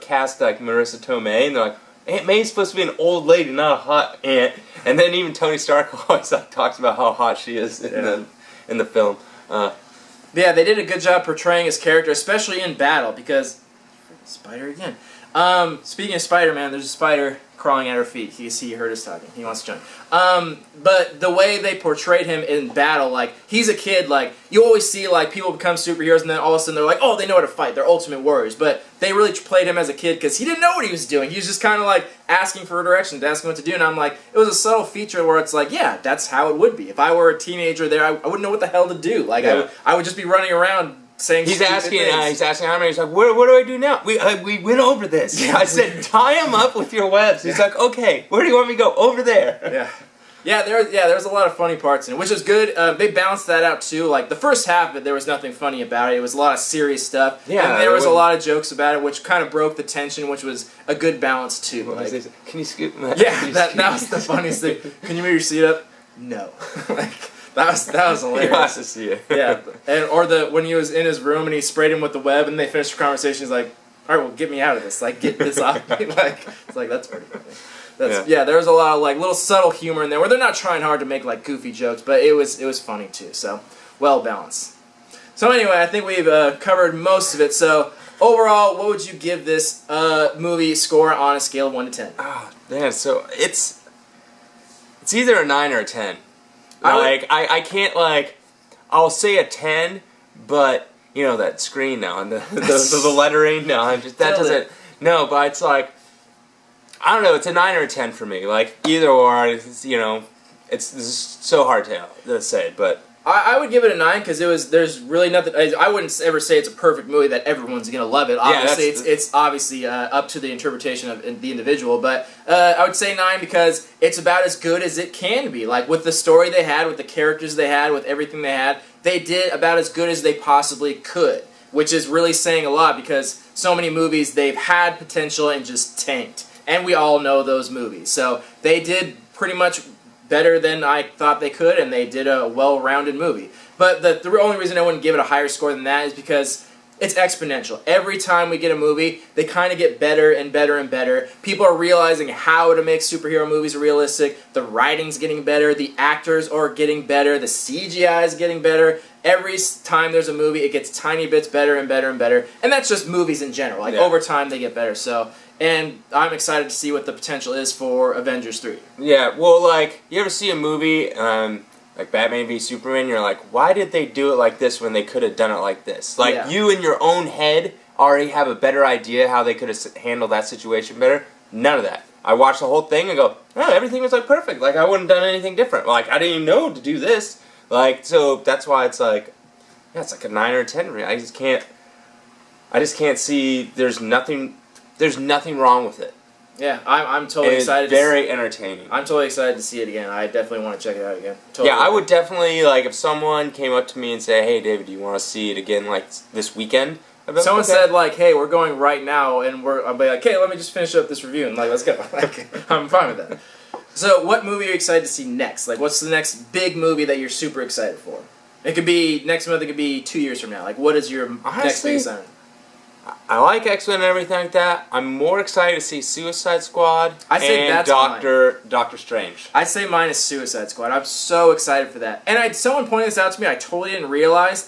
cast like Marissa Tomei, and they're like, Aunt May's supposed to be an old lady, not a hot aunt. And then even Tony Stark always talks about how hot she is in the film. Yeah, they did a good job portraying his character, especially in battle, because Spider again. Speaking of Spider-Man, there's a spider crawling at her feet. He heard us talking. He wants to join. But the way they portrayed him in battle, like, he's a kid, like, you always see, like, people become superheroes and then all of a sudden they're like, oh, they know how to fight. They're ultimate warriors. But they really played him as a kid because he didn't know what he was doing. He was just kind of, like, asking for directions, asking what to do. And I'm like, it was a subtle feature where it's like, yeah, that's how it would be. If I were a teenager there, I wouldn't know what the hell to do. Like, yeah. I would just be running around saying he's asking Iron Man, he's like, what do I do now? We went over this. Yeah, I said, tie him up with your webs. He's like, okay, where do you want me to go? Over there. Yeah, there's a lot of funny parts in it, which is good. They balanced that out too. Like the first half of it, there was nothing funny about it. It was a lot of serious stuff. Yeah, and there was a lot of jokes about it, which kind of broke the tension, which was a good balance too. Like, can you scoop? Yeah, that was the funniest thing. Can you move your seat up? No. Like, that was hilarious. You have to see it. Yeah, and when he was in his room and he sprayed him with the web and they finished the conversation, he's like, all right, well, get me out of this. Like, get this off me. Like, it's like, that's pretty funny. Yeah, there was a lot of like little subtle humor in there where they're not trying hard to make like goofy jokes, but it was funny too. So well balanced. So anyway, I think we've covered most of it. So overall, what would you give this movie score on a scale of 1 to 10? Oh, man, so it's either a 9 or a 10. I can't like, I'll say a 10, but you know that screen now and the lettering. No, that doesn't. No, but it's like, I don't know. It's a 9 or a 10 for me. Like either or, it's, you know, it's so hard to say. But I would give it a 9 because there's really nothing. I wouldn't ever say it's a perfect movie that everyone's gonna love it. Obviously, it's obviously up to the interpretation of the individual. But I would say 9 because it's about as good as it can be. Like with the story they had, with the characters they had, with everything they had, they did about as good as they possibly could. Which is really saying a lot because so many movies they've had potential and just tanked, and we all know those movies. So they did pretty much better than I thought they could, and they did a well-rounded movie. But the only reason I wouldn't give it a higher score than that is because it's exponential. Every time we get a movie, they kind of get better and better and better. People are realizing how to make superhero movies realistic. The writing's getting better. The actors are getting better. The CGI is getting better. Every time there's a movie, it gets tiny bits better and better and better. And that's just movies in general. Like, over time, they get better. So, and I'm excited to see what the potential is for Avengers 3. Yeah, well, like, you ever see a movie, like Batman v Superman, you're like, why did they do it like this when they could have done it like this? Like, you in your own head already have a better idea how they could have handled that situation better. None of that. I watched the whole thing and go, oh, everything was, like, perfect. Like, I wouldn't have done anything different. Like, I didn't even know to do this. Like, so that's why it's like, yeah, it's like a 9 or a 10 for me. I just can't see, there's nothing wrong with it. Yeah, I'm totally excited. It's very entertaining. I'm totally excited to see it again. I definitely want to check it out again. Totally. Yeah, I would definitely, like, if someone came up to me and said, hey, David, do you want to see it again, like, this weekend? Someone said, like, hey, we're going right now, and I'll be like, hey, let me just finish up this review, and, like, let's go. Like, I'm fine with that. So, what movie are you excited to see next? Like, what's the next big movie that you're super excited for? It could be next month, it could be 2 years from now. Like, what is your next big excitement? I like X-Men and everything like that. I'm more excited to see Suicide Squad and Doctor Strange. I'd say mine is Suicide Squad. I'm so excited for that. And someone pointed this out to me. I totally didn't realize.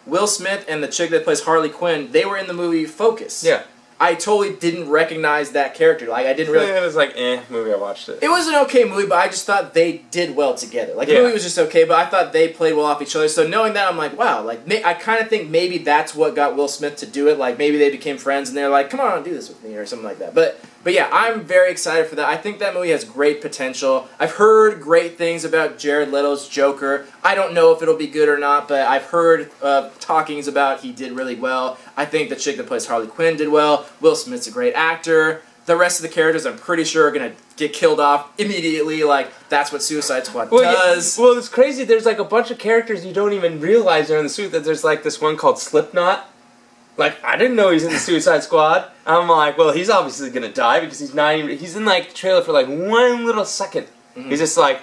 Will Smith and the chick that plays Harley Quinn, they were in the movie Focus. Yeah. I totally didn't recognize that character. Like, I didn't really... It was like, movie, I watched it. It was an okay movie, but I just thought they did well together. Like, the movie was just okay, but I thought they played well off each other. So knowing that, I'm like, wow. Like, I kind of think maybe that's what got Will Smith to do it. Like, maybe they became friends, and they're like, come on, do this with me, or something like that. But yeah, I'm very excited for that. I think that movie has great potential. I've heard great things about Jared Leto's Joker. I don't know if it'll be good or not, but I've heard talkings about he did really well. I think the chick that plays Harley Quinn did well. Will Smith's a great actor. The rest of the characters, I'm pretty sure, are going to get killed off immediately. Like, that's what Suicide Squad does. Yeah. Well, it's crazy. There's, like, a bunch of characters you don't even realize are in the suit. That there's, like, this one called Slipknot. Like, I didn't know he's in the Suicide Squad. I'm like, well, he's obviously going to die because he's not even... He's in, like, the trailer for, like, 1 little second. Mm-hmm. He's just like...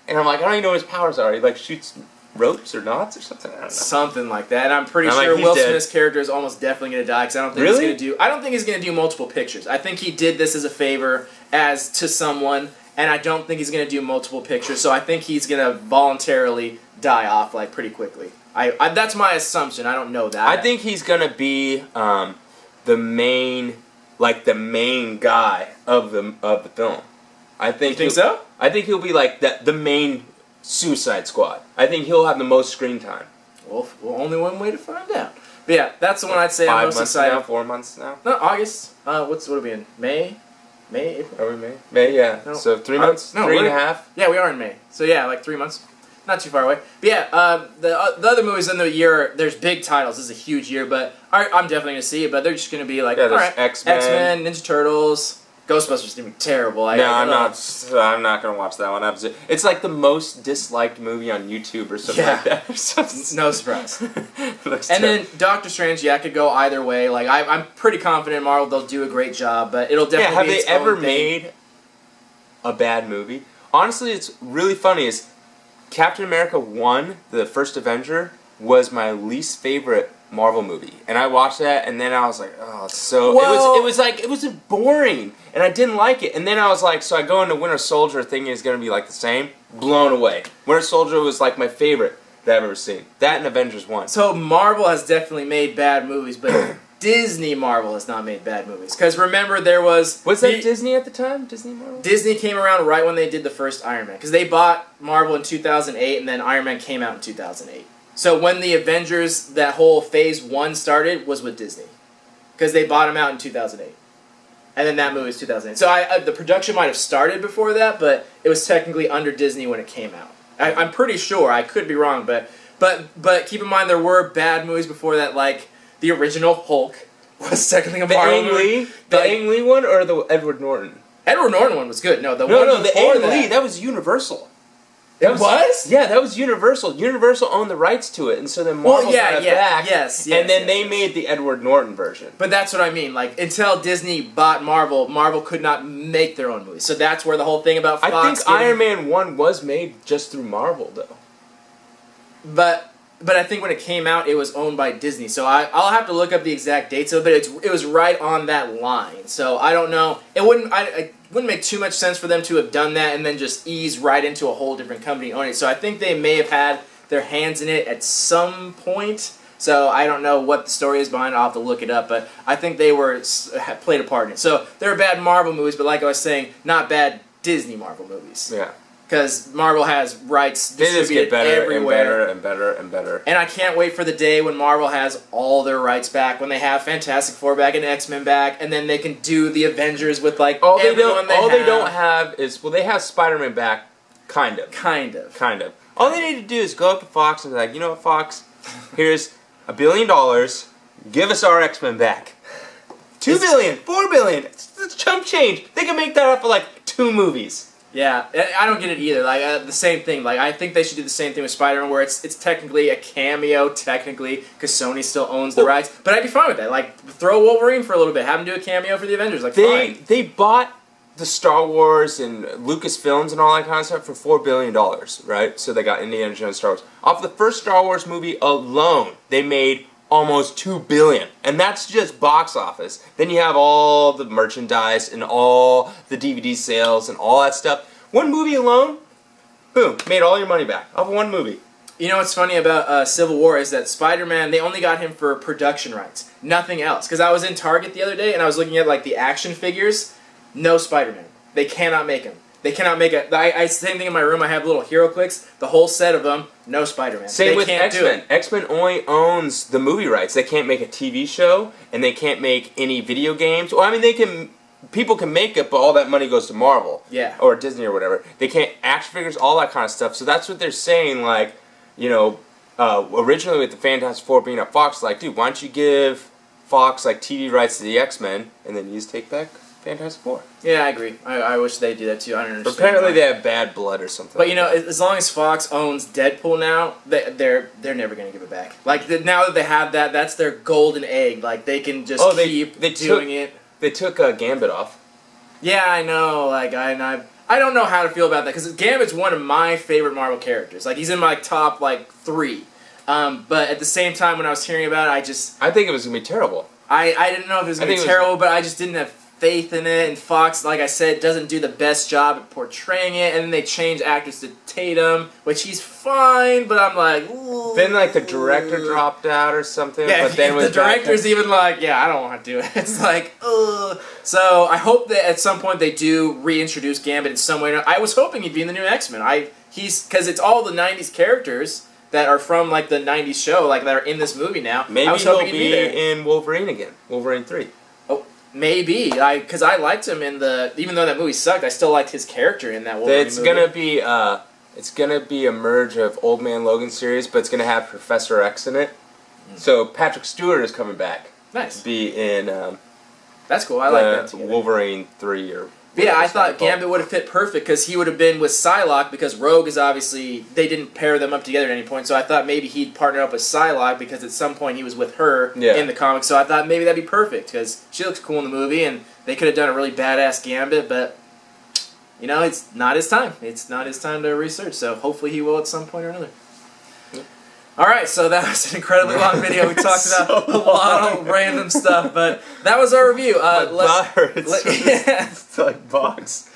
And I'm like, I don't even know what his powers are. He, like, shoots rope or knots or something. I don't know. Something like that. And I'm pretty sure Will Smith's character is almost definitely going to die because I don't think he's going to do... I don't think he's going to do multiple pictures. I think he did this as a favor to someone, and I don't think he's going to do multiple pictures. So I think he's going to voluntarily die off, like, pretty quickly. That's my assumption. I don't know that. I think he's gonna be the main guy of the film. I think. You think so? I think he'll be like the main Suicide Squad. I think he'll have the most screen time. Well, only one way to find out. But yeah, that's the one I'd say I'm most excited. 5 months now, 4 months now. No, August. What are we in? May, April. Are we May? May, yeah. No. So 3 months. No, 3.5. Yeah, we are in May. So yeah, like 3 months. Not too far away. But yeah, the other movies in the year, there's big titles. This is a huge year, but I'm definitely going to see it, but they're just going to be like, there's X-Men, Ninja Turtles, Ghostbusters is going to be terrible. I'm not going to watch that one. It's like the most disliked movie on YouTube or something like that. No surprise. And then Doctor Strange, I could go either way. Like, I'm pretty confident Marvel, they'll do a great job, but it'll definitely be its own thing. Have they ever made a bad movie? Honestly, it's really funny is Captain America 1, the first Avenger, was my least favorite Marvel movie. And I watched that, and then I was like, oh, it's so... Well, it was boring, and I didn't like it. And then I was like, so I go into Winter Soldier thinking it's going to be like the same. Blown away. Winter Soldier was like my favorite that I've ever seen. That and Avengers 1. So Marvel has definitely made bad movies, but Disney Marvel has not made bad movies. Because remember, there was... Was that Disney at the time? Disney Marvel? Disney came around right when they did the first Iron Man. Because they bought Marvel in 2008, and then Iron Man came out in 2008. So when the Avengers, that whole Phase 1 started, was with Disney. Because they bought them out in 2008. And then that movie was 2008. So the production might have started before that, but it was technically under Disney when it came out. I'm pretty sure. I could be wrong, but But keep in mind there were bad movies before that, like the original Hulk was technically a Marvel movie. The Ang Lee one or the Edward Norton? Edward Norton one was good. No, the Ang Lee, that was Universal. It was? Yeah, that was Universal. Universal owned the rights to it, and so then Marvel got it back. And then they made the Edward Norton version. But that's what I mean. Like, until Disney bought Marvel, Marvel could not make their own movies. So that's where the whole thing about Fox... I think Iron Man 1 was made just through Marvel, though. But I think when it came out, it was owned by Disney. So I'll have to look up the exact dates of it, but it was right on that line. So I don't know. It wouldn't make too much sense for them to have done that and then just ease right into a whole different company owning it. So I think they may have had their hands in it at some point. So I don't know what the story is behind it. I'll have to look it up. But I think they played a part in it. So there are bad Marvel movies, but like I was saying, not bad Disney Marvel movies. Yeah. Because Marvel has rights distributed they just get better everywhere. and better and better. And I can't wait for the day when Marvel has all their rights back, when they have Fantastic Four back and X-Men back, and then they can do the Avengers with, like, everyone they have. All they don't have is, well, they have Spider-Man back, kind of. Kind of. All they need to do is go up to Fox and be like, you know what, Fox? Here's $1 billion. Give us our X-Men back. $2 billion, $4 billion. It's chump change. They can make that up for, like, 2 movies. Yeah, I don't get it either. Like the same thing. Like I think they should do the same thing with Spider-Man, where it's technically a cameo, because Sony still owns the rights. But I'd be fine with that. Like throw Wolverine for a little bit, have him do a cameo for the Avengers. Like fine. They bought the Star Wars and Lucasfilms and all that kind of stuff for $4 billion, right? So they got Indiana Jones, Star Wars. Off the first Star Wars movie alone, they made almost $2 billion, and that's just box office. Then you have all the merchandise and all the DVD sales and all that stuff. One movie alone, boom, made all your money back off of one movie. You know what's funny about Civil War is that Spider-Man, they only got him for production rights, nothing else. Because I was in Target the other day and I was looking at like the action figures, no Spider-Man. They cannot make him. They cannot make it. Same thing in my room. I have little HeroClix. The whole set of them, no Spider-Man. Same with X-Men. X-Men only owns the movie rights. They can't make a TV show, and they can't make any video games. Well, I mean, they can. People can make it, but all that money goes to Marvel. Yeah. Or Disney or whatever. They can't action figures, all that kind of stuff. So that's what they're saying. Like, you know, originally with the Fantastic Four being at Fox, like, dude, why don't you give Fox like TV rights to the X-Men, and then you just take back Fantastic Four. Yeah, I agree. I wish they'd do that too. I don't understand. Apparently they have bad blood or something. But you know, as long as Fox owns Deadpool now, they're never going to give it back. Like now that they have that, that's their golden egg. Like they can just keep doing it. They took Gambit off. Yeah, I know. Like I don't know how to feel about that because Gambit's one of my favorite Marvel characters. Like he's in my top like 3. But at the same time, when I was hearing about it, I think it was gonna be terrible. I didn't know if it was gonna be terrible, but I just didn't have faith in it, and Fox, like I said, doesn't do the best job at portraying it, and then they change actors to Tatum, which he's fine, but I'm like, ooh. Then like the director dropped out or something. Yeah, but then the director's even like, yeah, I don't want to do it. It's like, ugh. So I hope that at some point they do reintroduce Gambit in some way. I was hoping he'd be in the new X-Men. Because it's all the '90s characters that are from like the '90s show, like that are in this movie now. Maybe he'll be in Wolverine again, Wolverine 3. Maybe, because I liked him in even though that movie sucked, I still liked his character in that Wolverine movie. It's gonna be a merge of Old Man Logan series, but it's gonna have Professor X in it. So Patrick Stewart is coming back. Nice. To be in. That's cool. I like that together. Wolverine 3 or. Yeah, I thought Gambit would have fit perfect because he would have been with Psylocke because Rogue is obviously, they didn't pair them up together at any point, so I thought maybe he'd partner up with Psylocke because at some point he was with her in the comics, so I thought maybe that'd be perfect because she looks cool in the movie and they could have done a really badass Gambit, but, you know, it's not his time. It's not his time to research, so hopefully he will at some point or another. Alright, so that was an incredibly long video. We talked about a lot of random stuff, but that was our review. It's like box.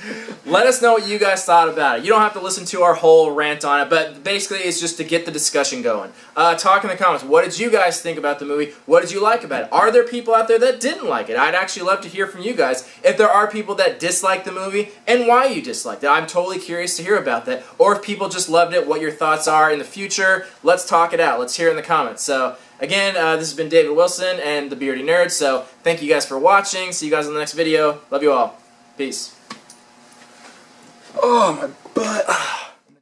Let us know what you guys thought about it. You don't have to listen to our whole rant on it, but basically it's just to get the discussion going. Talk in the comments. What did you guys think about the movie? What did you like about it? Are there people out there that didn't like it? I'd actually love to hear from you guys if there are people that disliked the movie and why you disliked it. I'm totally curious to hear about that. Or if people just loved it, what your thoughts are in the future. Let's talk it out. Let's hear it in the comments. So, again, this has been David Wilson and the Beardy Nerd. So, thank you guys for watching. See you guys in the next video. Love you all. Peace. Oh, my butt.